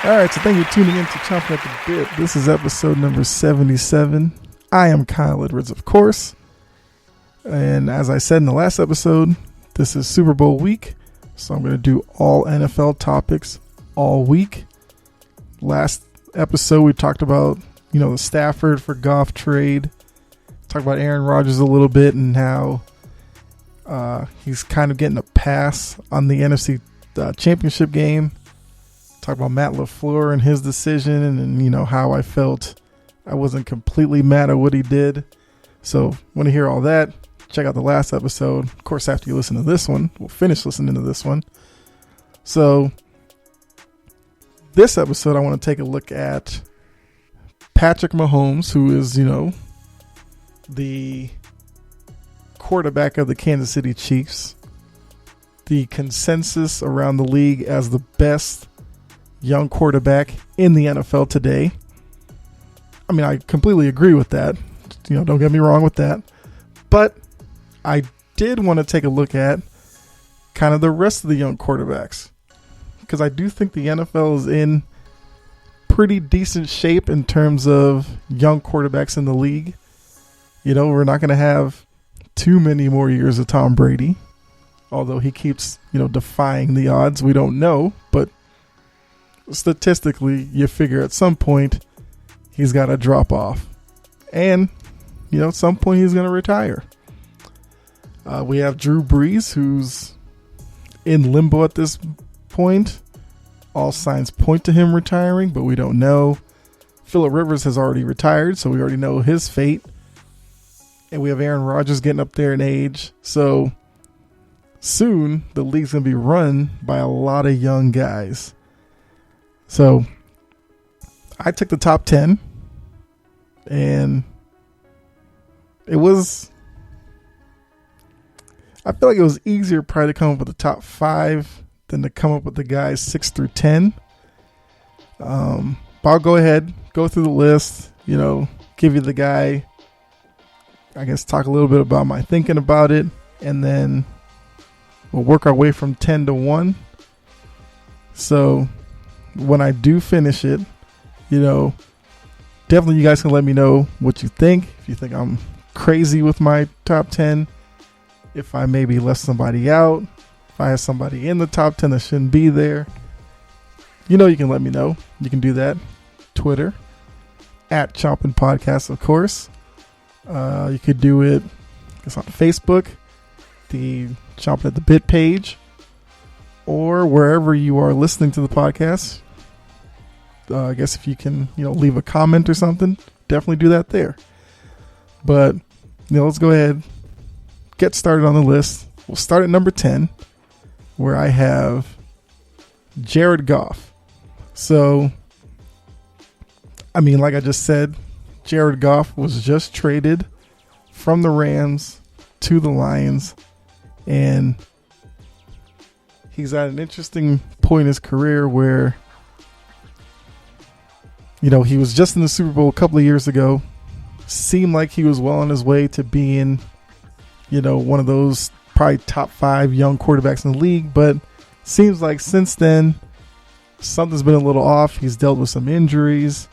All right, so thank you for tuning in to Chompin at the Bit. This is episode number 77. I am Kyle Edwards, of course. And as I said in the last episode, this is Super Bowl week. So I'm going to do all NFL topics all week. Last episode, we talked about, the Stafford for Goff trade. Talked about Aaron Rodgers a little bit and how he's kind of getting a pass on the NFC championship game. Talk about Matt LaFleur and his decision and how I felt I wasn't completely mad at what he did. So want to hear all that, check out the last episode. Of course, after you listen to this one, we'll finish listening to this one. So this episode, I want to take a look at Patrick Mahomes, who is, the quarterback of the Kansas City Chiefs. The consensus around the league as the best young quarterback in the NFL today. I mean, I completely agree with that. Don't get me wrong with that. But I did want to take a look at kind of the rest of the young quarterbacks, because I do think the NFL is in pretty decent shape in terms of young quarterbacks in the league. We're not going to have too many more years of Tom Brady, although he keeps, defying the odds. We don't know, but statistically, you figure at some point he's got to drop off, and at some point he's going to retire. We have Drew Brees, who's in limbo at this point. All signs point to him retiring, but we don't know. Phillip Rivers has already retired, so we already know his fate. And we have Aaron Rodgers getting up there in age, so soon the league's going to be run by a lot of young guys. So I took the top 10, and I feel like it was easier probably to come up with the top 5 than to come up with the guys 6 through 10. But I'll go ahead, go through the list, give you the guy, I guess talk a little bit about my thinking about it, and then we'll work our way from 10 to 1. So when I do finish it, definitely you guys can let me know what you think. If you think I'm crazy with my top 10, if I maybe left somebody out, if I have somebody in the top 10 that shouldn't be there, you can let me know. You can do that. Twitter, at Chompin Podcast, of course. You could do it, I guess, on Facebook, the Chompin at the Bit page, or wherever you are listening to the podcast. I guess if you can, leave a comment or something, definitely do that there. But, let's go ahead, get started on the list. We'll start at number 10, where I have Jared Goff. So, I mean, like I just said, Jared Goff was just traded from the Rams to the Lions, and he's at an interesting point in his career where, he was just in the Super Bowl a couple of years ago. Seemed like he was well on his way to being, one of those probably top 5 young quarterbacks in the league. But seems like since then, something's been a little off. He's dealt with some injuries.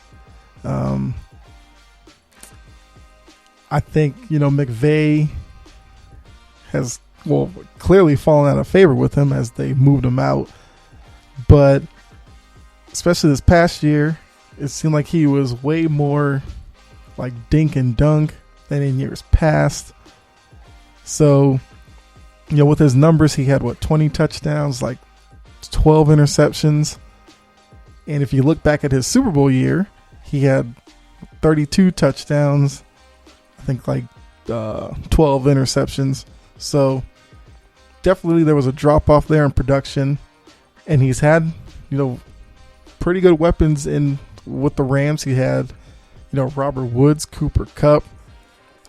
I think, McVay has, clearly fallen out of favor with him as they moved him out. But especially this past year, it seemed like he was way more like dink and dunk than in years past. So, with his numbers, he had 20 touchdowns, like 12 interceptions. And if you look back at his Super Bowl year, he had 32 touchdowns, I think 12 interceptions. So definitely there was a drop off there in production, and he's had, pretty good weapons with the Rams. He had, Robert Woods, Cooper Kupp.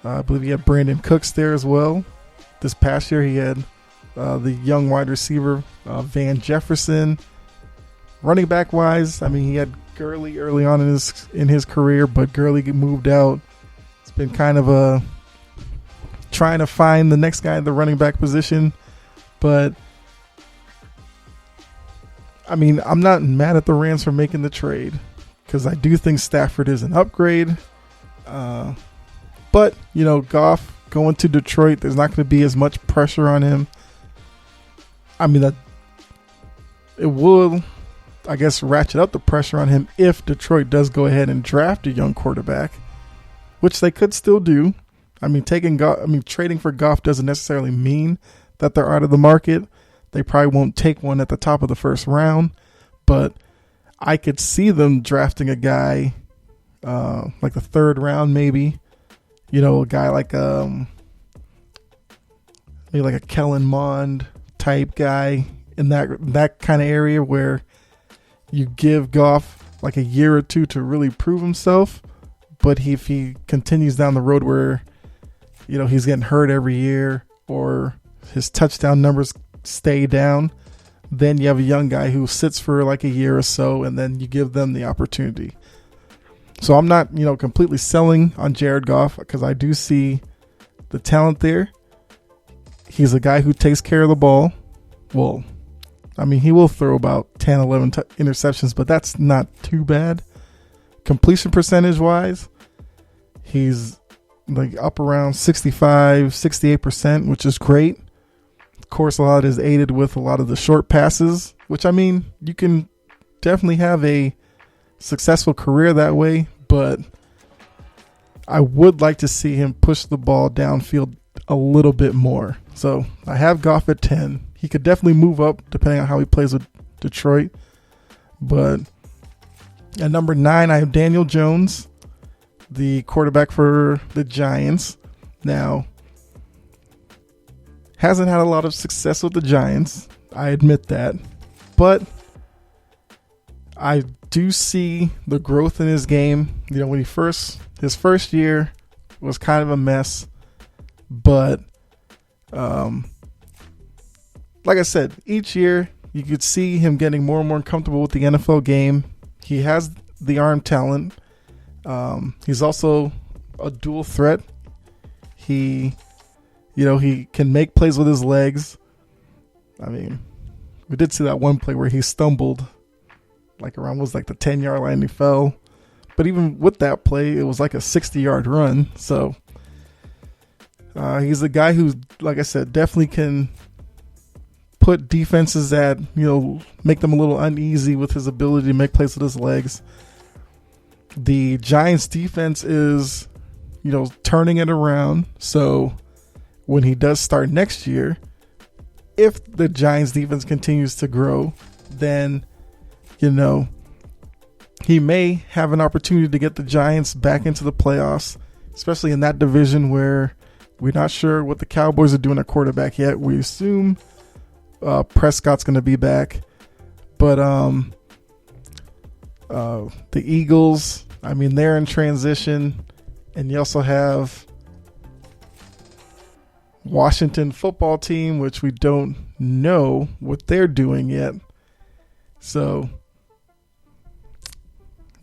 I believe he had Brandon Cooks there as well. This past year he had the young wide receiver, Van Jefferson. Running back wise, I mean, he had Gurley early on in his career, but Gurley moved out. It's been kind of trying to find the next guy in the running back position, but I mean, I'm not mad at the Rams for making the trade because I do think Stafford is an upgrade. But, Goff going to Detroit, there's not going to be as much pressure on him. I mean, that it will, I guess, ratchet up the pressure on him if Detroit does go ahead and draft a young quarterback, which they could still do. I mean, trading for Goff doesn't necessarily mean that they're out of the market. They probably won't take one at the top of the first round, but I could see them drafting a guy like the third round, maybe. A guy like maybe like a Kellen Mond type guy in that kind of area where you give Goff like a year or two to really prove himself. But if he continues down the road where, he's getting hurt every year or his touchdown numbers stay down, then you have a young guy who sits for like a year or so, and then you give them the opportunity. So I'm not, completely selling on Jared Goff because I do see the talent there. He's a guy who takes care of the ball. Well, I mean, he will throw about 10, 11 interceptions, but that's not too bad. Completion percentage wise, he's like up around 65, 68%, which is great. Of course, a lot of it is aided with a lot of the short passes, which, I mean, you can definitely have a successful career that way, but I would like to see him push the ball downfield a little bit more. So I have Goff at 10. He could definitely move up depending on how he plays with Detroit. But at number 9, I have Daniel Jones, the quarterback for the Giants. Now, hasn't had a lot of success with the Giants. I admit that. But I do see the growth in his game. When his first year was kind of a mess. But, like I said, each year you could see him getting more and more comfortable with the NFL game. He has the arm talent. He's also a dual threat. He can make plays with his legs. I mean, we did see that one play where he stumbled like around the 10-yard line and he fell. But even with that play, it was like a 60-yard run. So he's a guy who, like I said, definitely can put defenses at, make them a little uneasy with his ability to make plays with his legs. The Giants defense is, turning it around. So when he does start next year, if the Giants defense continues to grow, then, he may have an opportunity to get the Giants back into the playoffs, especially in that division where we're not sure what the Cowboys are doing at quarterback yet. We assume Prescott's going to be back. But the Eagles, I mean, they're in transition. And you also have Washington football team, which we don't know what they're doing yet. So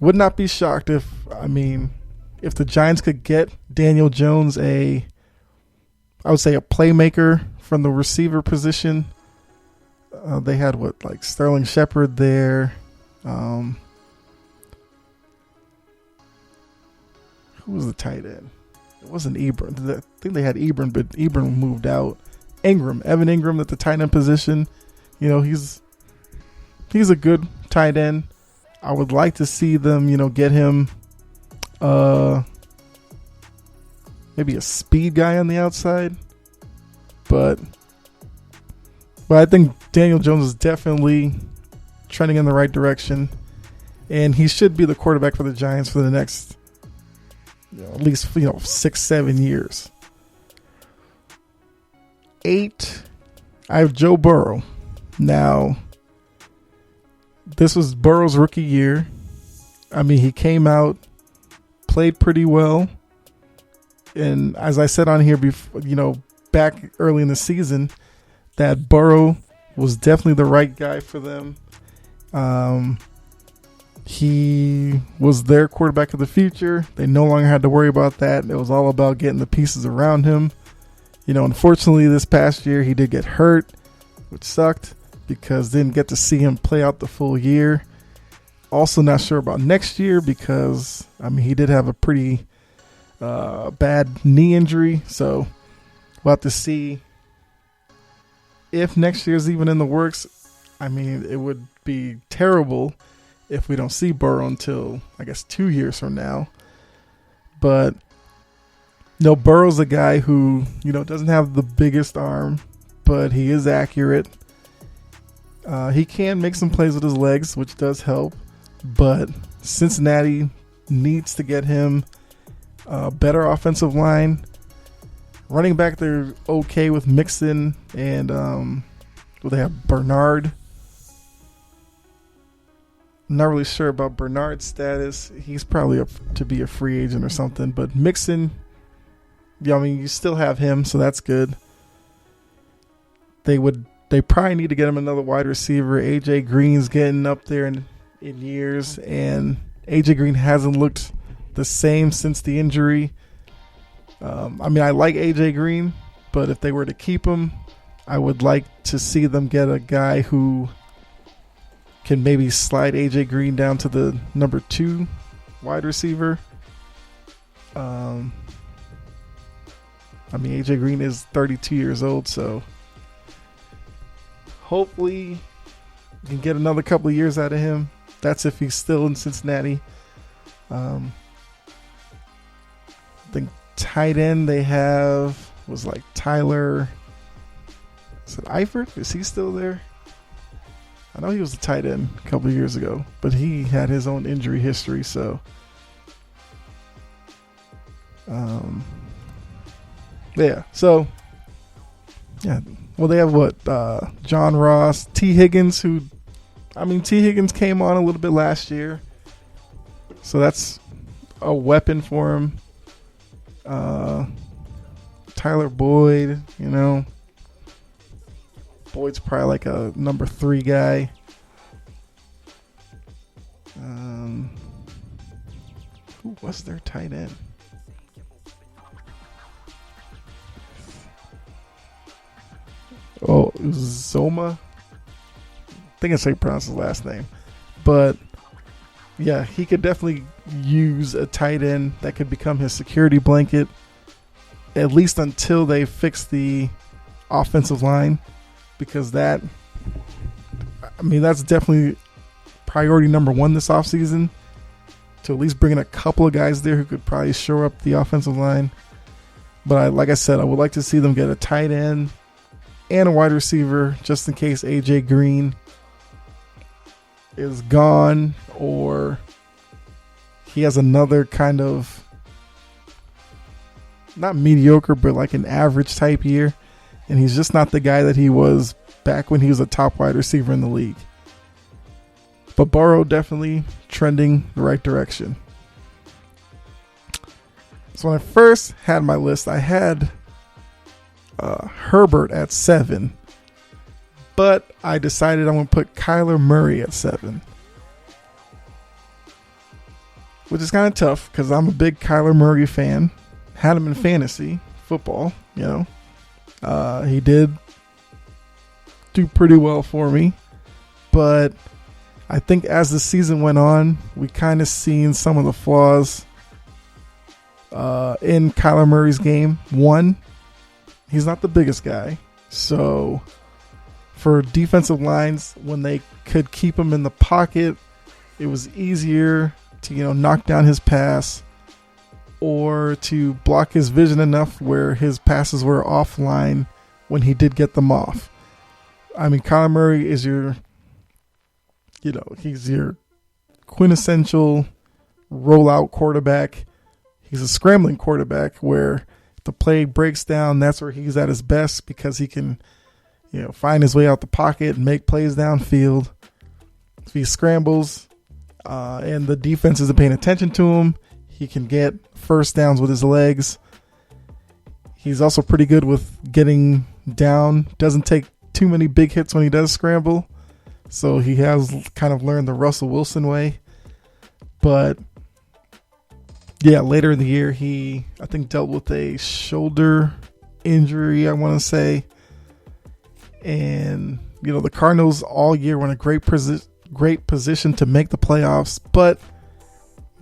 would not be shocked if the Giants could get Daniel Jones I would say a playmaker from the receiver position. They had Sterling Shepard there. Who was the tight end? It wasn't Ebron. I think they had Ebron, but Ebron moved out. Evan Ingram at the tight end position. He's a good tight end. I would like to see them, get him maybe a speed guy on the outside. But I think Daniel Jones is definitely trending in the right direction. And he should be the quarterback for the Giants for the next at least 6-7 years. 8, I have Joe Burrow. Now, this was Burrow's rookie year. I mean, he came out, played pretty well. And as I said on here before, back early in the season, that Burrow was definitely the right guy for them. He was their quarterback of the future. They no longer had to worry about that. It was all about getting the pieces around him. Unfortunately, this past year he did get hurt, which sucked. because didn't get to see him play out the full year. Also not sure about next year because, I mean, he did have a pretty bad knee injury. So we'll have to see if next year's even in the works. I mean, it would be terrible if we don't see Burrow until, I guess, 2 years from now. But, no, Burrow's a guy who, doesn't have the biggest arm, but he is accurate. He can make some plays with his legs, which does help. But Cincinnati needs to get him a better offensive line. Running back, they're okay with Mixon and they have Bernard. I'm not really sure about Bernard's status. He's probably up to be a free agent or something. But Mixon, you still have him, so that's good. They probably need to get him another wide receiver. AJ Green's getting up there in years, and AJ Green hasn't looked the same since the injury. I like AJ Green, but if they were to keep him, I would like to see them get a guy who can maybe slide AJ Green down to the number 2 wide receiver. AJ Green is 32 years old, so hopefully you can get another couple of years out of him. That's if he's still in Cincinnati. I think tight end they have was like Tyler. Is it Eifert? Is he still there? I know he was a tight end a couple of years ago, but he had his own injury history, so yeah. So yeah. Well, they have what? John Ross, T. Higgins, T. Higgins came on a little bit last year, so that's a weapon for him. Tyler Boyd, Boyd's probably like a number 3 guy. Who was their tight end? Oh, it was Zoma. I think that's how you pronounce his last name. But yeah, he could definitely use a tight end that could become his security blanket, at least until they fix the offensive line, because that's definitely priority number 1 this offseason, to at least bring in a couple of guys there who could probably shore up the offensive line. But like I said, I would like to see them get a tight end and a wide receiver just in case AJ Green is gone or he has another kind of not mediocre but like an average type year, and he's just not the guy that he was back when he was a top wide receiver in the league. But Burrow definitely trending the right direction. So when I first had my list, I had Herbert at 7, but I decided I'm going to put Kyler Murray at 7, which is kind of tough because I'm a big Kyler Murray fan. Had him in fantasy football, he did do pretty well for me, but I think as the season went on, we kind of seen some of the flaws in Kyler Murray's game. One, he's not the biggest guy. So for defensive lines, when they could keep him in the pocket, it was easier to, knock down his pass or to block his vision enough where his passes were offline when he did get them off. Kyler Murray is he's your quintessential rollout quarterback. He's a scrambling quarterback where the play breaks down. That's where he's at his best because he can, find his way out the pocket and make plays downfield. If he scrambles and the defense isn't paying attention to him, he can get first downs with his legs. He's also pretty good with getting down. Doesn't take too many big hits when he does scramble. So he has kind of learned the Russell Wilson way. But yeah, later in the year, he, I think, dealt with a shoulder injury, I want to say. And The Cardinals all year were in a great position to make the playoffs, but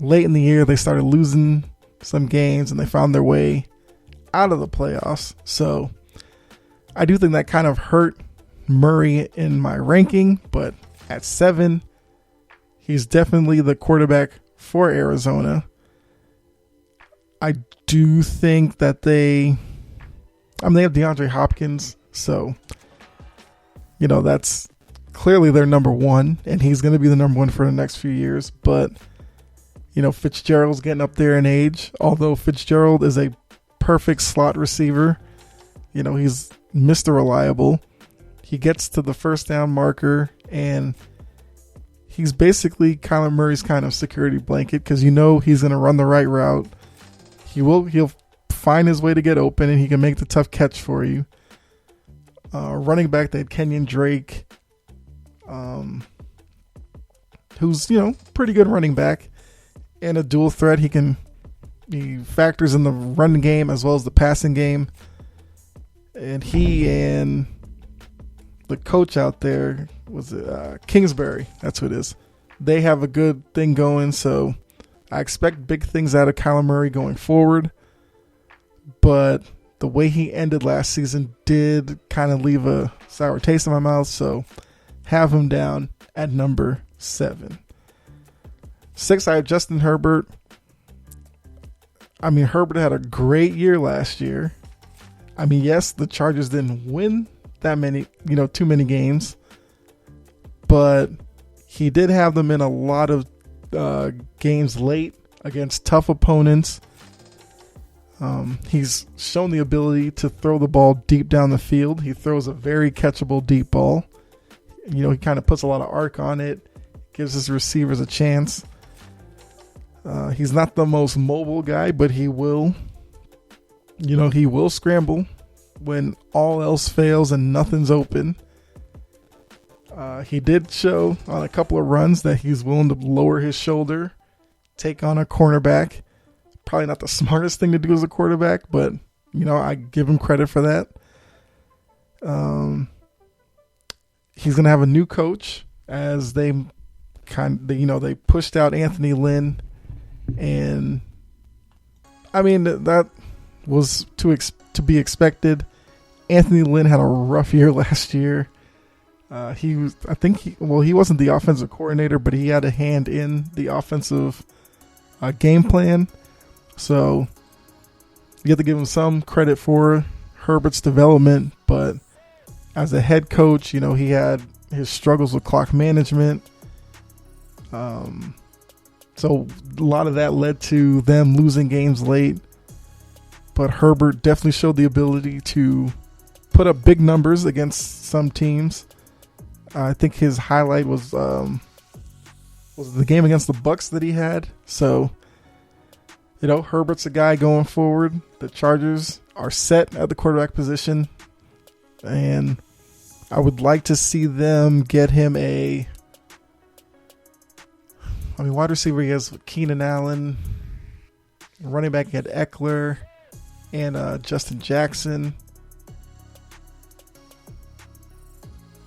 late in the year they started losing some games and they found their way out of the playoffs. So I do think that kind of hurt Murray in my ranking, but at 7, he's definitely the quarterback for Arizona. I do think that they have DeAndre Hopkins, so that's clearly their number one, and he's going to be the number one for the next few years. But Fitzgerald's getting up there in age, although Fitzgerald is a perfect slot receiver. He's Mr. Reliable. He gets to the first down marker, and he's basically Kyler Murray's kind of security blanket because he's going to run the right route. He'll find his way to get open, and he can make the tough catch for you. Running back, they had Kenyon Drake, who's pretty good running back and a dual threat. He factors in the run game as well as the passing game, and he and the coach out there was Kingsbury. That's who it is. They have a good thing going, so I expect big things out of Kyler Murray going forward. But the way he ended last season did kind of leave a sour taste in my mouth, so have him down at number 7. 6, I have Justin Herbert. Herbert had a great year last year. Yes, the Chargers didn't win that many, too many games, but he did have them in a lot of games late against tough opponents. He's shown the ability to throw the ball deep down the field. He throws a very catchable deep ball. He kind of puts a lot of arc on it, gives his receivers a chance. He's not the most mobile guy, but he will scramble when all else fails and nothing's open. He did show on a couple of runs that he's willing to lower his shoulder, take on a cornerback. Probably not the smartest thing to do as a quarterback, but I give him credit for that. He's going to have a new coach as they they pushed out Anthony Lynn, and that was to be expected. Anthony Lynn had a rough year last year. He wasn't the offensive coordinator, but he had a hand in the offensive game plan. So you have to give him some credit for Herbert's development, but as a head coach, he had his struggles with clock management. So a lot of that led to them losing games late. But Herbert definitely showed the ability to put up big numbers against some teams. I think his highlight was the game against the Bucs that he had. So, Herbert's a guy going forward. The Chargers are set at the quarterback position, and I would like to see them get him wide receiver. He has Keenan Allen. Running back, he had Eckler and Justin Jackson.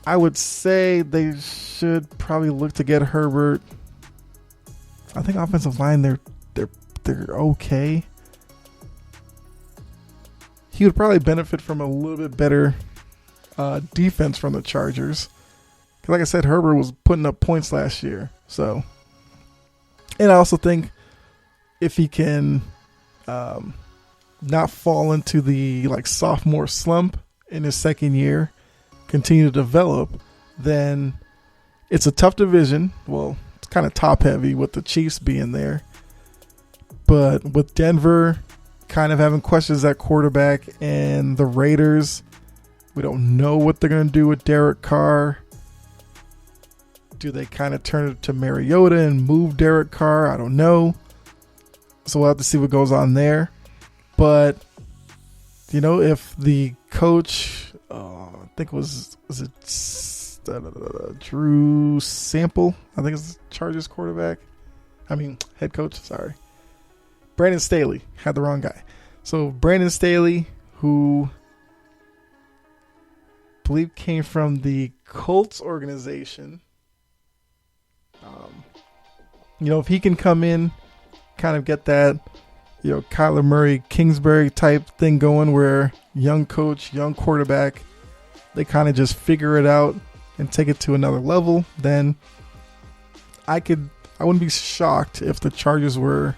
I would say they should probably look to get Herbert. I think offensive line, they're okay. He would probably benefit from a little bit better defense from the Chargers. Because like I said, Herbert was putting up points last year. So, and I also think if he can not fall into the sophomore slump in his second year, continue to develop, then it's a tough division. Well, it's kind of top heavy with the Chiefs being there. But with Denver kind of having questions at quarterback and the Raiders, we don't know what they're going to do with Derek Carr. Do they kind of turn it to Mariota and move Derek Carr? I don't know. So we'll have to see what goes on there. But, if the coach, I think was it Drew Sample? I think it's the Chargers head coach, sorry. Brandon Staley, had the wrong guy. So Brandon Staley, who believe came from the Colts organization. If he can come in, kind of get that, Kyler Murray, Kingsbury type thing going where young coach, young quarterback, they kind of just figure it out and take it to another level, then I wouldn't be shocked if the Chargers were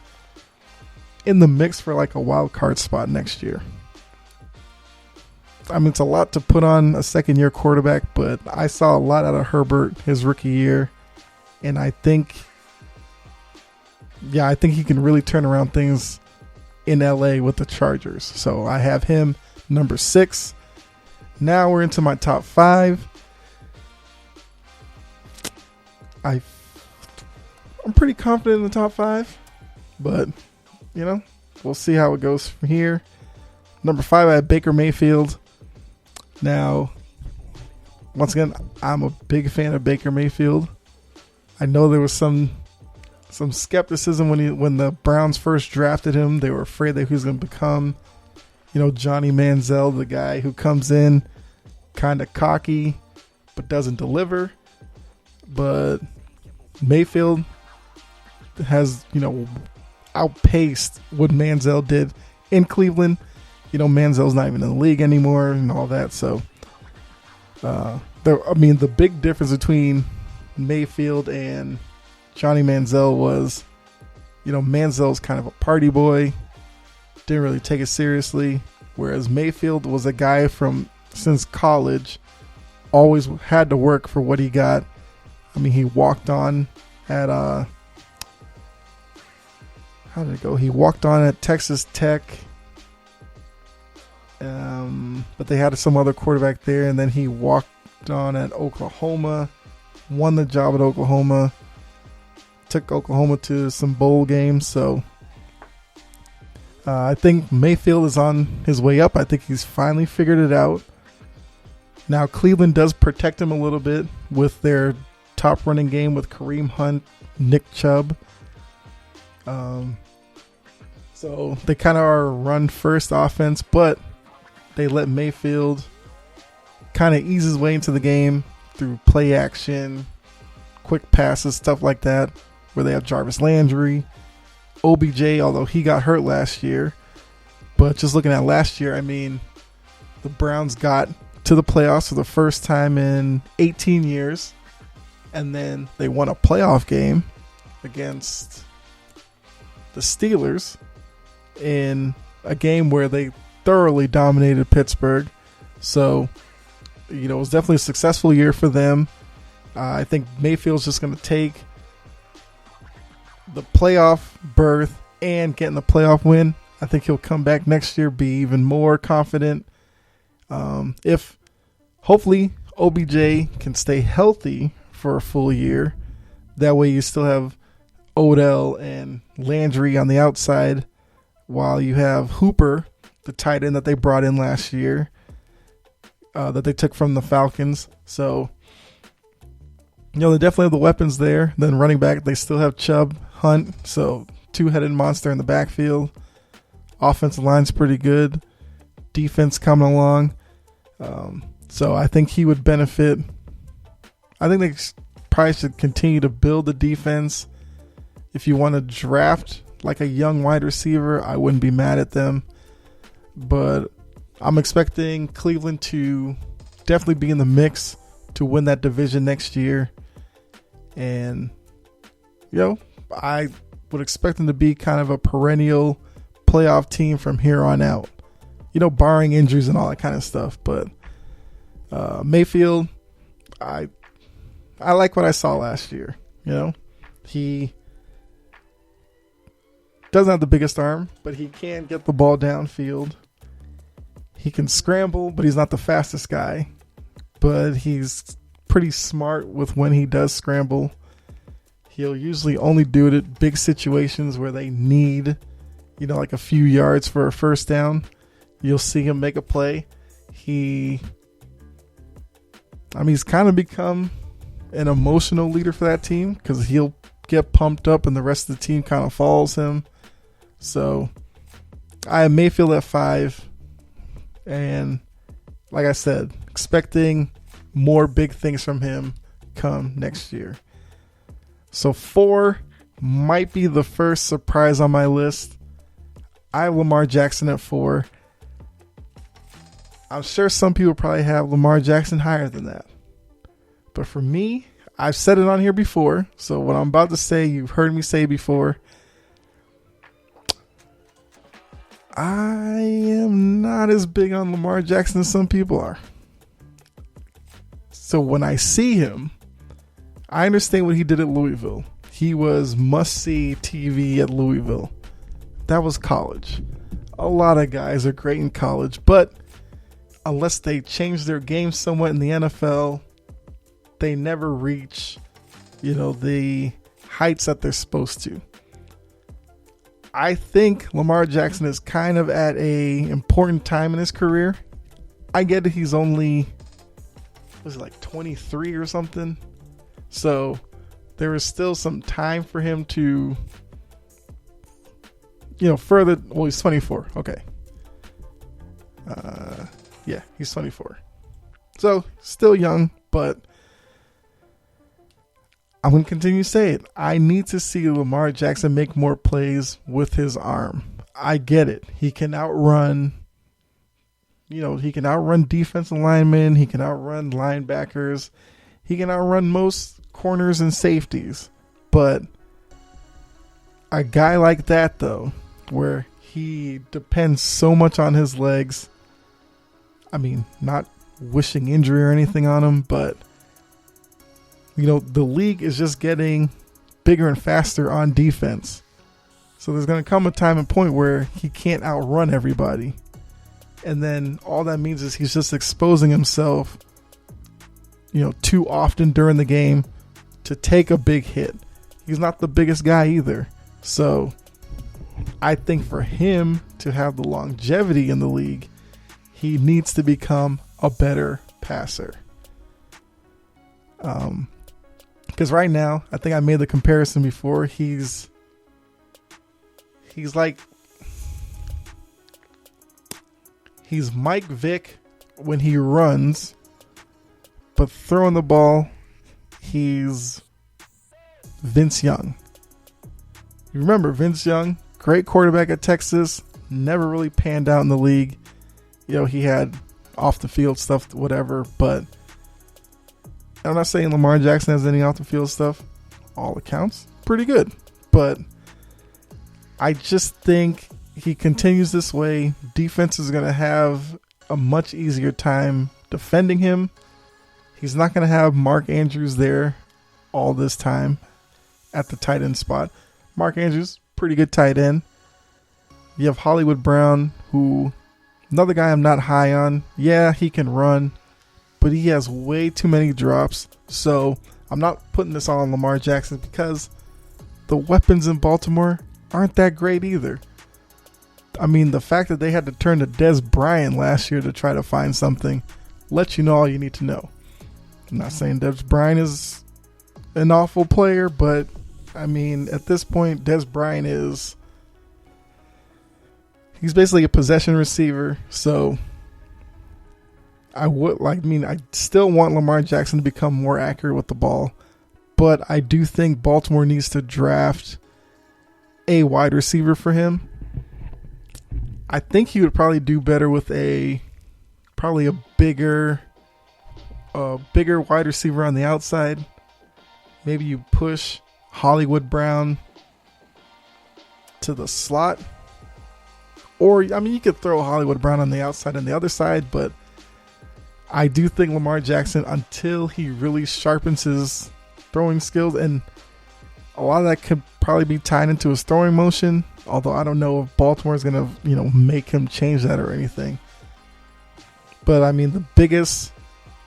in the mix for like a wild card spot next year. I mean, it's a lot to put on a second-year quarterback, but I saw a lot out of Herbert his rookie year, and I think he can really turn around things in LA with the Chargers. So I have him number 6. Now we're into my top 5. I'm pretty confident in the top 5, but we'll see how it goes from here. Number 5, I have Baker Mayfield. Now, once again, I'm a big fan of Baker Mayfield. I know there was some skepticism when the Browns first drafted him. They were afraid that he was going to become, Johnny Manziel, the guy who comes in kind of cocky but doesn't deliver. But Mayfield has, outpaced what Manziel did in Cleveland. Manziel's not even in the league anymore and all that. So, the big difference between Mayfield and Johnny Manziel was, Manziel's kind of a party boy, didn't really take it seriously, whereas Mayfield was a guy since college, always had to work for what he got. I mean, he walked on at how did it go? He walked on at Texas Tech, but they had some other quarterback there, and then he walked on at Oklahoma, won the job at Oklahoma, took Oklahoma to some bowl games. So I think Mayfield is on his way up. I think he's finally figured it out. Now Cleveland does protect him a little bit with their top running game with Kareem Hunt, Nick Chubb. So they kind of are a run first offense, but they let Mayfield kind of ease his way into the game through play action, quick passes, stuff like that, where they have Jarvis Landry, OBJ, although he got hurt last year. But just looking at last year, I mean, the Browns got to the playoffs for the first time in 18 years, and then they won a playoff game against the Steelers in a game where they thoroughly dominated Pittsburgh. So, it was definitely a successful year for them. I think Mayfield's just going to take the playoff berth and getting the playoff win. I think he'll come back next year, be even more confident. If hopefully OBJ can stay healthy for a full year, that way you still have Odell and Landry on the outside, while you have Hooper, the tight end that they brought in last year, that they took from the Falcons. So, they definitely have the weapons there. Then running back, they still have Chubb, Hunt, so two-headed monster in the backfield. Offensive line's pretty good. Defense coming along. So I think he would benefit. I think they probably should continue to build the defense. If you want to draft like a young wide receiver, I wouldn't be mad at them. But I'm expecting Cleveland to definitely be in the mix to win that division next year. And, I would expect them to be kind of a perennial playoff team from here on out. Barring injuries and all that kind of stuff. But Mayfield, I like what I saw last year. He doesn't have the biggest arm, but he can get the ball downfield. He can scramble, but he's not the fastest guy. But he's pretty smart with when he does scramble. He'll usually only do it at big situations where they need, like a few yards for a first down. You'll see him make a play. He's kind of become an emotional leader for that team because he'll get pumped up and the rest of the team kind of follows him. So I have Mayfield at 5, and like I said, expecting more big things from him come next year. So 4 might be the first surprise on my list. I have Lamar Jackson at 4. I'm sure some people probably have Lamar Jackson higher than that. But for me, I've said it on here before. So what I'm about to say, you've heard me say before. I am not as big on Lamar Jackson as some people are. So when I see him, I understand what he did at Louisville. He was must-see TV at Louisville. That was college. A lot of guys are great in college, but unless they change their game somewhat in the NFL, they never reach, the heights that they're supposed to. I think Lamar Jackson is kind of at a important time in his career. I get it. He's only, was it like 23 or something? So there is still some time for him to, further. Well, he's 24. Okay. Yeah, he's 24. So still young, but I'm going to continue to say it. I need to see Lamar Jackson make more plays with his arm. I get it. He can outrun, he can outrun defensive linemen. He can outrun linebackers. He can outrun most corners and safeties. But a guy like that, though, where he depends so much on his legs, I mean, not wishing injury or anything on him, but the league is just getting bigger and faster on defense. So there's going to come a time and point where he can't outrun everybody. And then all that means is he's just exposing himself, too often during the game to take a big hit. He's not the biggest guy either. So I think for him to have the longevity in the league, he needs to become a better passer. Because right now, I think I made the comparison before. He's Mike Vick when he runs, but throwing the ball, he's Vince Young. You remember Vince Young, great quarterback at Texas, never really panned out in the league. He had off the field stuff, whatever, but I'm not saying Lamar Jackson has any off the field stuff. All accounts, pretty good. But I just think he continues this way. Defense is going to have a much easier time defending him. He's not going to have Mark Andrews there all this time at the tight end spot. Mark Andrews, pretty good tight end. You have Hollywood Brown, who, another guy I'm not high on. Yeah, he can run, but he has way too many drops. So I'm not putting this all on Lamar Jackson because the weapons in Baltimore aren't that great either. I mean, the fact that they had to turn to Dez Bryant last year to try to find something lets you know all you need to know. I'm not saying Dez Bryant is an awful player, but I mean, at this point, Dez Bryant he's basically a possession receiver. So I still want Lamar Jackson to become more accurate with the ball, but I do think Baltimore needs to draft a wide receiver for him. I think he would probably do better with a bigger wide receiver on the outside. Maybe you push Hollywood Brown to the slot. Or, I mean, you could throw Hollywood Brown on the outside and the other side, but I do think Lamar Jackson, until he really sharpens his throwing skills, and a lot of that could probably be tied into his throwing motion, although I don't know if Baltimore is going to, make him change that or anything. But, I mean, the biggest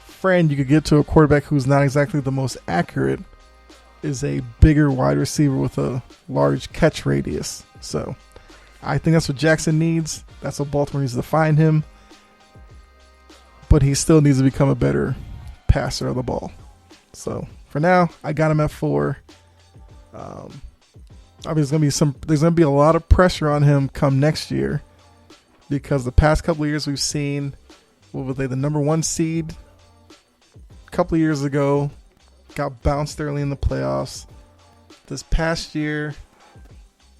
friend you could get to a quarterback who's not exactly the most accurate is a bigger wide receiver with a large catch radius. So I think that's what Jackson needs. That's what Baltimore needs to find him. But he still needs to become a better passer of the ball. So for now, I got him at 4. Obviously, there's gonna be a lot of pressure on him come next year, because the past couple of years we've seen, what were they, the number 1 seed a couple of years ago, got bounced early in the playoffs. This past year,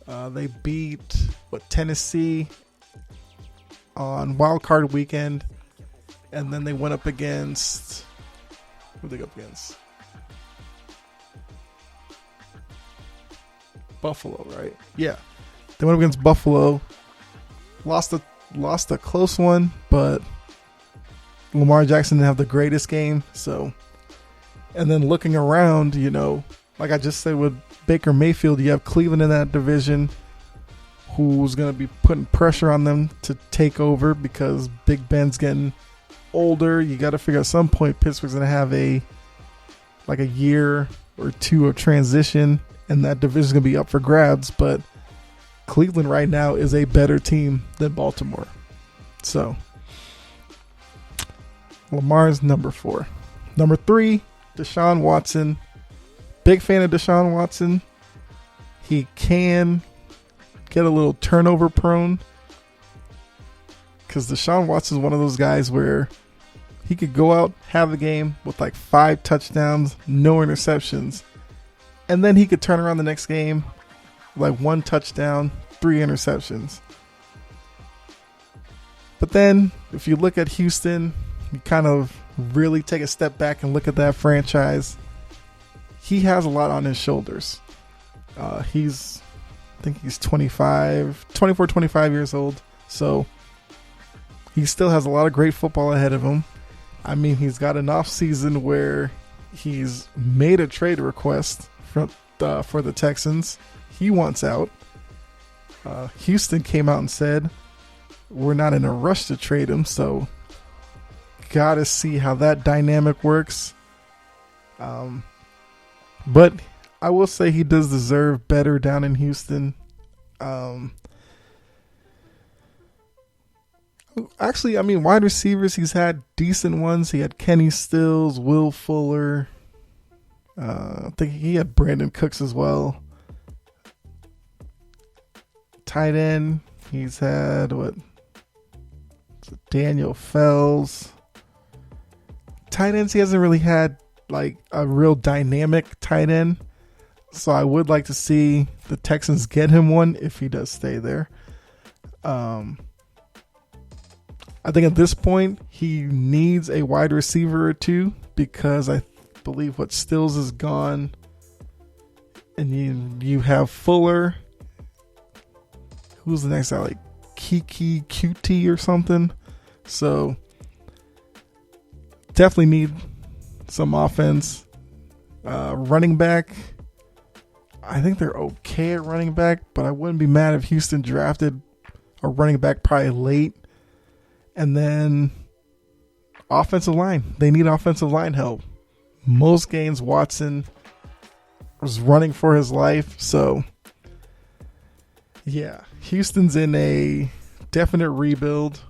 they beat Tennessee on wild card weekend, and then they went up against, who they go up against? Buffalo, right? Yeah, they went up against Buffalo, lost a close one, but Lamar Jackson didn't have the greatest game. So, and then looking around, like I just said with Baker Mayfield, you have Cleveland in that division, who's going to be putting pressure on them to take over because Big Ben's getting older. You got to figure at some point Pittsburgh's going to have a year or two of transition, and that division's going to be up for grabs. But Cleveland right now is a better team than Baltimore. So Lamar's number 4. Number 3, Deshaun Watson. Big fan of Deshaun Watson. He can get a little turnover prone because Deshaun Watson is one of those guys where he could go out, have a game with 5 touchdowns, no interceptions, and then he could turn around the next game, 1 touchdown, 3 interceptions. But then if you look at Houston, you kind of really take a step back and look at that franchise. He has a lot on his shoulders. I think he's 24, 25 years old. So he still has a lot of great football ahead of him. I mean, he's got an off season where he's made a trade request for the Texans. He wants out. Houston came out and said, we're not in a rush to trade him. So got to see how that dynamic works. But I will say he does deserve better down in Houston. Actually, I mean, wide receivers, he's had decent ones. He had Kenny Stills, Will Fuller. I think he had Brandon Cooks as well. Tight end, he's had Daniel Fells. Tight ends, he hasn't really had a real dynamic tight end. So I would like to see the Texans get him one if he does stay there. I think at this point he needs a wide receiver or two because I believe Stills is gone, and you have Fuller. Who's the next guy? Kiki QT or something. So definitely need some offense. Running back, I think they're okay at running back, but I wouldn't be mad if Houston drafted a running back probably late. And then offensive line. They need offensive line help. Most games Watson was running for his life. So, yeah, Houston's in a definite rebuild,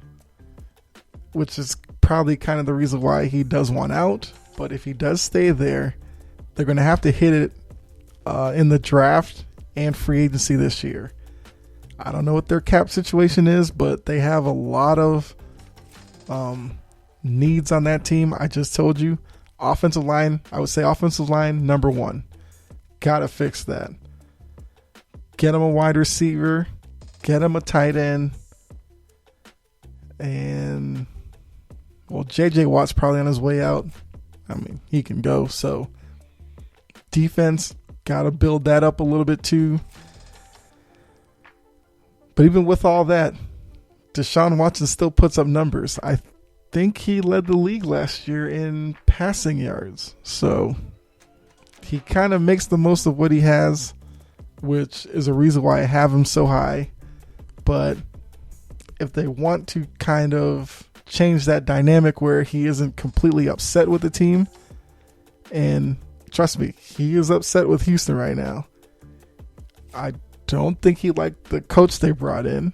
which is probably kind of the reason why he does want out. But if he does stay there, they're going to have to hit it in the draft and free agency this year. I don't know what their cap situation is, but they have a lot of needs on that team. I just told you. Offensive line, I would say offensive line, number 1. Gotta fix that. Get him a wide receiver. Get him a tight end. And, J.J. Watt's probably on his way out. I mean, he can go. So, defense, gotta build that up a little bit too. But even with all that, Deshaun Watson still puts up numbers. I think he led the league last year in passing yards. So he kind of makes the most of what he has, which is a reason why I have him so high. But if they want to kind of change that dynamic where he isn't completely upset with the team, and trust me, he is upset with Houston right now. I don't think he liked the coach they brought in.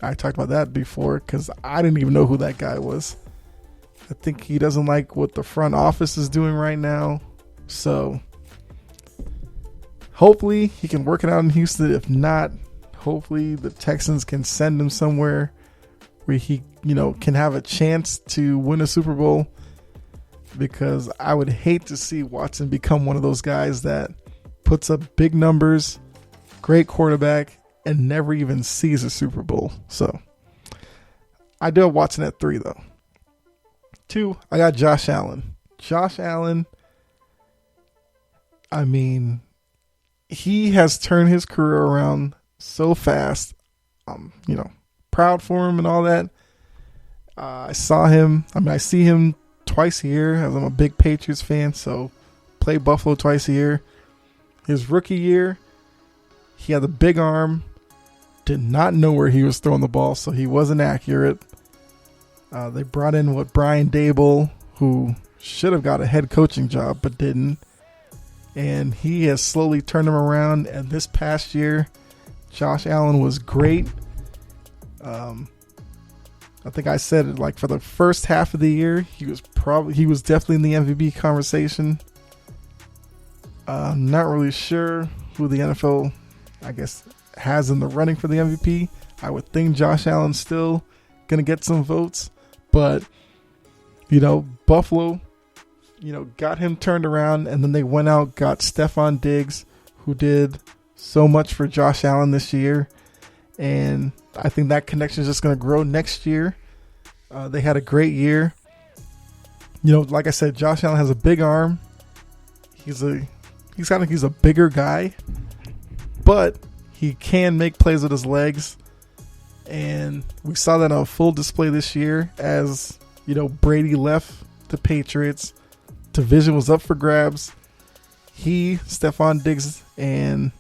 I talked about that before because I didn't even know who that guy was. I think he doesn't like what the front office is doing right now. So hopefully he can work it out in Houston. If not, hopefully the Texans can send him somewhere where he, can have a chance to win a Super Bowl, because I would hate to see Watson become one of those guys that puts up big numbers, great quarterback, and never even sees a Super Bowl. So I do have Watson at 3, though. 2, I got Josh Allen. Josh Allen, I mean, he has turned his career around so fast. Proud for him and all that. I see him twice a year, as I'm a big Patriots fan, so play Buffalo twice a year. His rookie year, he had a big arm, did not know where he was throwing the ball, so he wasn't accurate. They brought in Brian Dable, who should have got a head coaching job but didn't, and he has slowly turned him around. And this past year, Josh Allen was great. I think I said it, like, for the first half of the year, he was definitely in the MVP conversation. I'm not really sure who the NFL, I guess, has in the running for the MVP. I would think Josh Allen's still gonna get some votes, but Buffalo, got him turned around, and then they went out, got Stephon Diggs, who did so much for Josh Allen this year. And I think that connection is just going to grow next year. They had a great year. Like I said, Josh Allen has a big arm. He's a bigger guy, but he can make plays with his legs. And we saw that on full display this year as, Brady left the Patriots. Division was up for grabs. Stephon Diggs, and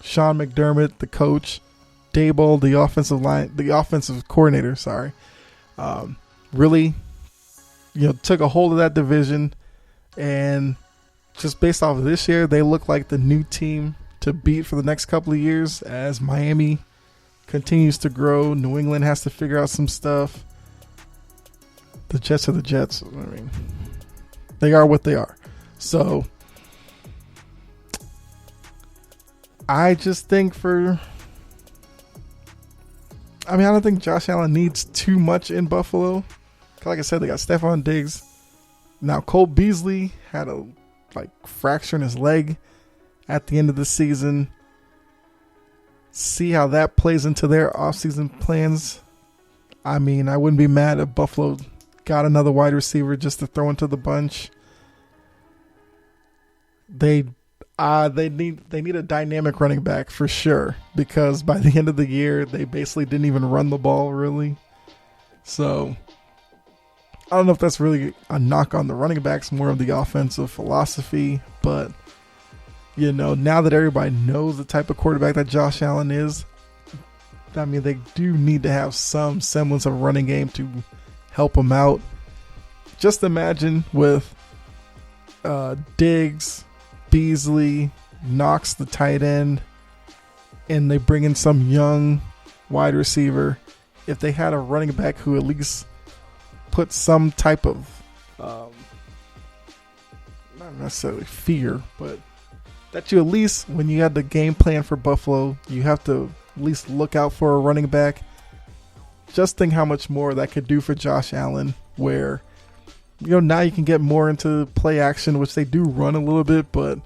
Sean McDermott, the coach, Daboll, the offensive coordinator, really, took a hold of that division. And just based off of this year, they look like the new team to beat for the next couple of years as Miami continues to grow. New England has to figure out some stuff. The Jets are the Jets. I mean, they are what they are. So I just think I don't think Josh Allen needs too much in Buffalo. Like I said, they got Stephon Diggs. Now, Cole Beasley had a fracture in his leg at the end of the season. See how that plays into their offseason plans. I mean, I wouldn't be mad if Buffalo got another wide receiver just to throw into the bunch. They need a dynamic running back for sure, because by the end of the year they basically didn't even run the ball really. So I don't know if that's really a knock on the running backs, more of the offensive philosophy. But now that everybody knows the type of quarterback that Josh Allen is, I mean, they do need to have some semblance of a running game to help him out. Just imagine with Diggs, Beasley, Knox, the tight end, and they bring in some young wide receiver. If they had a running back who at least put some type of, not necessarily fear, but that you at least, when you had the game plan for Buffalo, you have to at least look out for a running back. Just think how much more that could do for Josh Allen, where now you can get more into play action, which they do run a little bit, but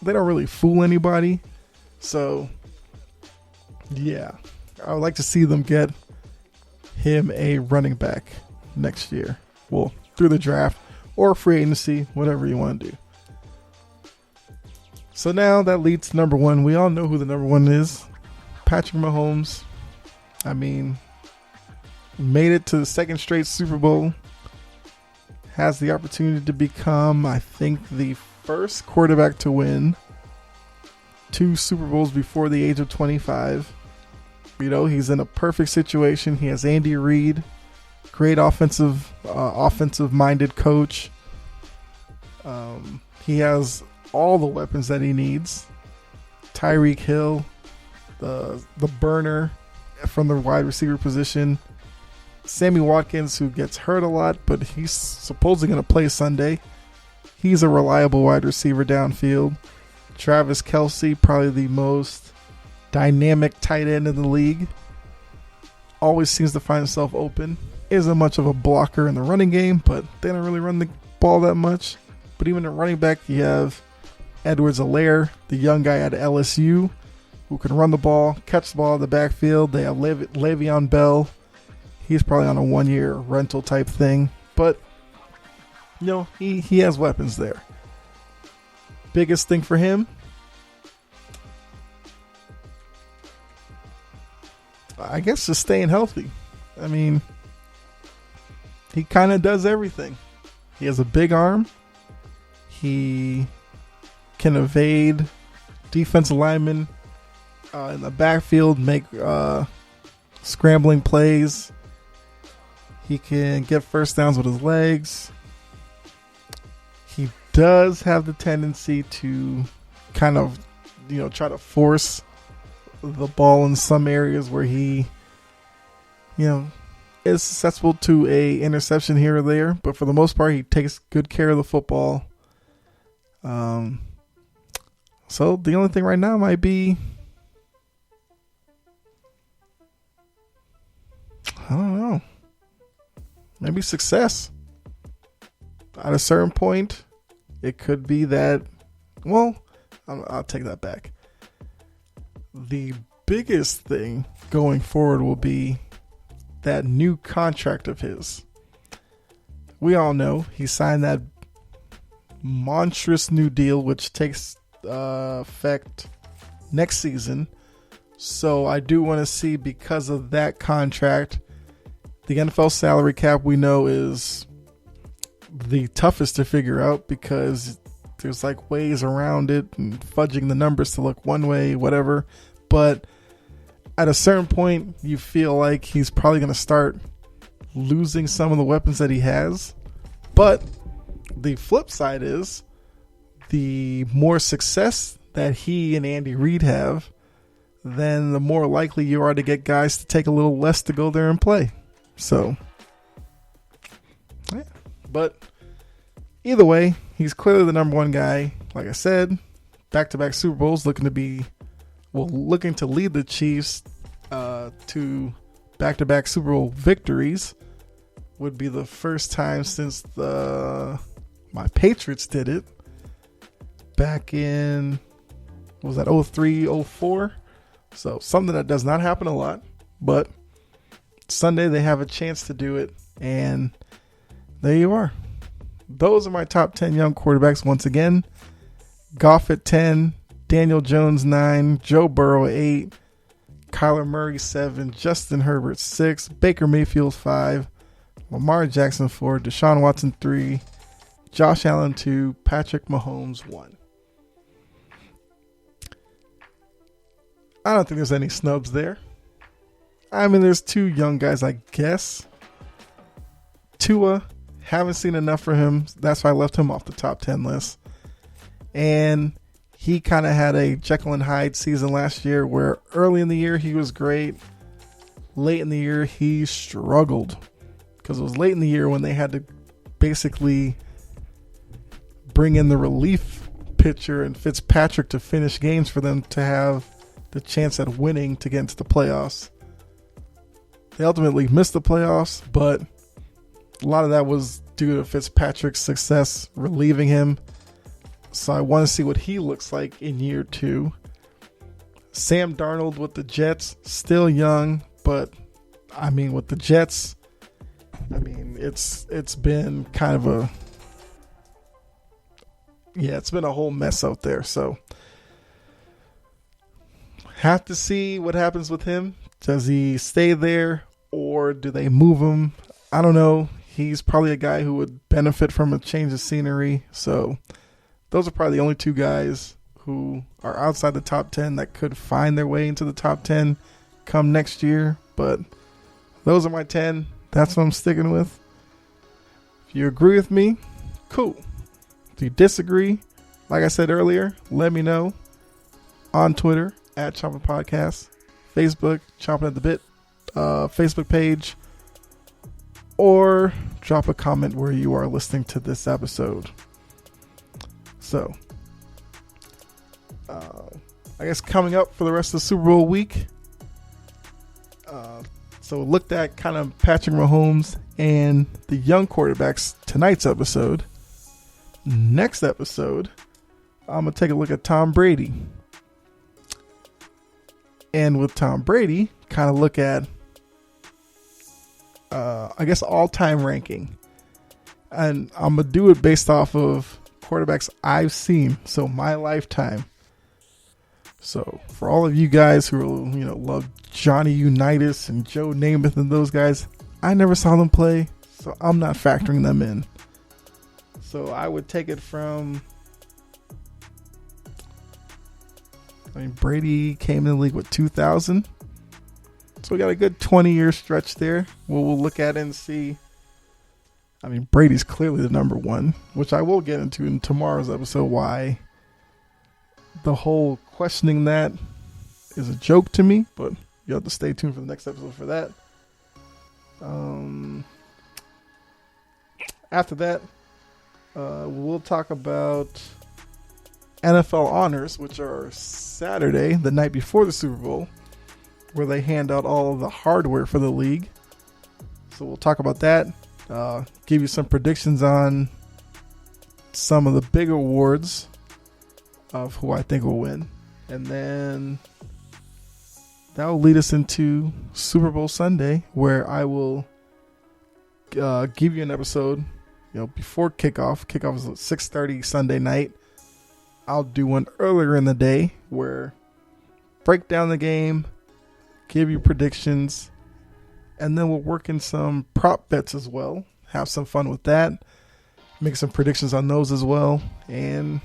they don't really fool anybody. So, yeah, I would like to see them get him a running back next year. Well, through the draft or free agency, whatever you want to do. So now that leads to number 1. We all know who the number 1 is. Patrick Mahomes. I mean, made it to the second straight Super Bowl. Has the opportunity to become, I think, the first quarterback to win 2 Super Bowls before the age of 25. He's in a perfect situation. He has Andy Reid, great offensive-minded coach. He has all the weapons that he needs. Tyreek Hill, the burner from the wide receiver position. Sammy Watkins, who gets hurt a lot, but he's supposedly going to play Sunday. He's a reliable wide receiver downfield. Travis Kelce, probably the most dynamic tight end in the league. always seems to find himself open. Isn't much of a blocker in the running game, but they don't really run the ball that much. But even at running back, you have Edwards-Helaire, the young guy at LSU, who can run the ball, catch the ball in the backfield. They have Le'Veon Bell. He's probably on a 1-year rental type thing. But, he has weapons there. Biggest thing for him, I guess, just staying healthy. I mean, he kind of does everything. He has a big arm. He can evade defensive linemen in the backfield, make scrambling plays. He can get first downs with his legs. He does have the tendency to kind of, try to force the ball in some areas where he, is susceptible to a interception here or there. But for the most part, he takes good care of the football. So the only thing right now might be, I don't know, maybe success. At a certain point, it could be that, I'll take that back. The biggest thing going forward will be that new contract of his. We all know he signed that monstrous new deal, which takes effect next season. So I do want to see, because of that contract, the NFL salary cap, we know, is the toughest to figure out because there's like ways around it and fudging the numbers to look one way, whatever. But at a certain point, you feel like he's probably going to start losing some of the weapons that he has. But the flip side is, the more success that he and Andy Reid have, then the more likely you are to get guys to take a little less to go there and play. So, yeah. But either way, he's clearly the number one guy. Like I said, back-to-back Super Bowls, looking to lead the Chiefs to back-to-back Super Bowl victories. Would be the first time since my Patriots did it back in, what was that, 03, 04? So something that does not happen a lot, but Sunday they have a chance to do it, and there you are. Those are my top 10 young quarterbacks once again. Goff at 10, Daniel Jones 9, Joe Burrow 8, Kyler Murray 7, Justin Herbert 6, Baker Mayfield 5, Lamar Jackson 4, Deshaun Watson 3, Josh Allen 2, Patrick Mahomes 1. I don't think there's any snubs there. I mean, there's two young guys, I guess. Tua, haven't seen enough for him. That's why I left him off the top 10 list. And he kind of had a Jekyll and Hyde season last year where early in the year he was great. Late in the year he struggled. Because it was late in the year when they had to basically bring in the relief pitcher and Fitzpatrick to finish games for them to have the chance at winning to get into the playoffs. They ultimately missed the playoffs, but a lot of that was due to Fitzpatrick's success relieving him. So I want to see what he looks like in year 2. Sam Darnold with the Jets, still young, but I mean, with the Jets, I mean, it's been kind of it's been a whole mess out there. So have to see what happens with him. Does he stay there or do they move him? I don't know. He's probably a guy who would benefit from a change of scenery. So those are probably the only two guys who are outside the top 10 that could find their way into the top 10 come next year. But those are my 10. That's what I'm sticking with. If you agree with me, cool. If you disagree, like I said earlier, let me know on Twitter at Chompin Podcast, Facebook, Chompin at the Bit, Facebook page, or drop a comment where you are listening to this episode. So, I guess coming up for the rest of the Super Bowl week, it's So looked at kind of Patrick Mahomes and the young quarterbacks tonight's episode. Next episode, I'm going to take a look at Tom Brady. And with Tom Brady, kind of look at, I guess, all-time ranking. And I'm going to do it based off of quarterbacks I've seen. So my lifetime. So for all of you guys who love Johnny Unitas and Joe Namath and those guys, I never saw them play, so I'm not factoring them in. So I would take it from, Brady came in the league with 2000. So we got a good 20-year stretch there. We'll look at it and see. Brady's clearly the number one, which I will get into in tomorrow's episode, why the whole questioning that is a joke to me, but you have to stay tuned for the next episode for that. After that, we'll talk about NFL honors, which are Saturday, the night before the Super Bowl, where they hand out all of the hardware for the league. So we'll talk about that. Give you some predictions on some of the big awards of who I think will win. And then that will lead us into Super Bowl Sunday, where I will give you an episode, before kickoff. Kickoff is at 6:30 Sunday night. I'll do one earlier in the day where break down the game, give you predictions, and then we'll work in some prop bets as well. Have some fun with that. Make some predictions on those as well. And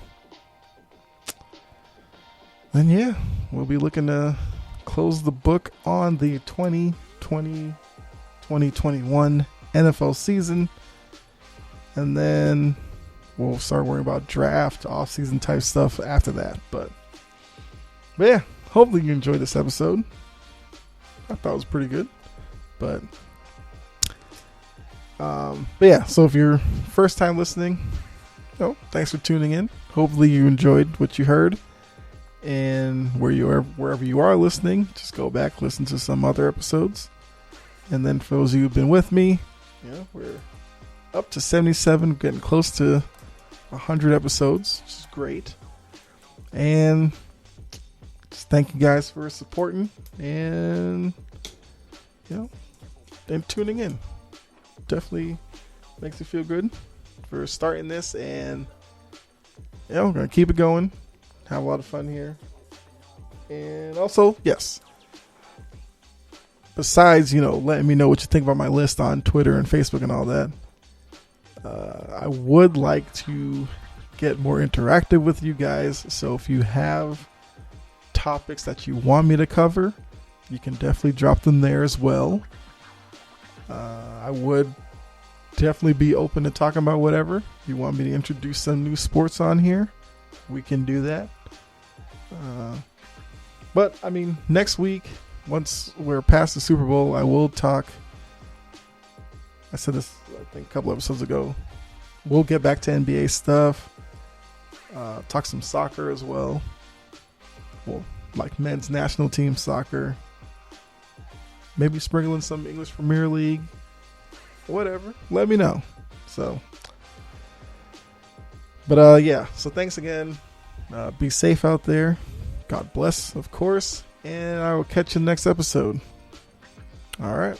then, yeah, we'll be looking to close the book on the 2020-2021 NFL season. And then we'll start worrying about draft, off-season type stuff after that. But yeah, hopefully you enjoyed this episode. I thought it was pretty good. But yeah, so if you're first time listening, thanks for tuning in. Hopefully you enjoyed what you heard. And wherever you are listening, just go back, listen to some other episodes. And then for those of you who've been with me, we're up to 77, getting close to 100 episodes, which is great. And just thank you guys for supporting and, and tuning in. Definitely makes me feel good for starting this. And, we're going to keep it going. Have a lot of fun here. And also, yes, besides, letting me know what you think about my list on Twitter and Facebook and all that, I would like to get more interactive with you guys. So if you have topics that you want me to cover, you can definitely drop them there as well. I would definitely be open to talking about whatever. You want me to introduce some new sports on here, we can do that. But next week, once we're past the Super Bowl, I will talk. I said this, I think, a couple episodes ago. We'll get back to NBA stuff. Talk some soccer as well. Well, like men's national team soccer. Maybe sprinkle in some English Premier League. Whatever. Let me know. So, but yeah. So thanks again. Be safe out there. God bless, of course. And I will catch you next episode. All right.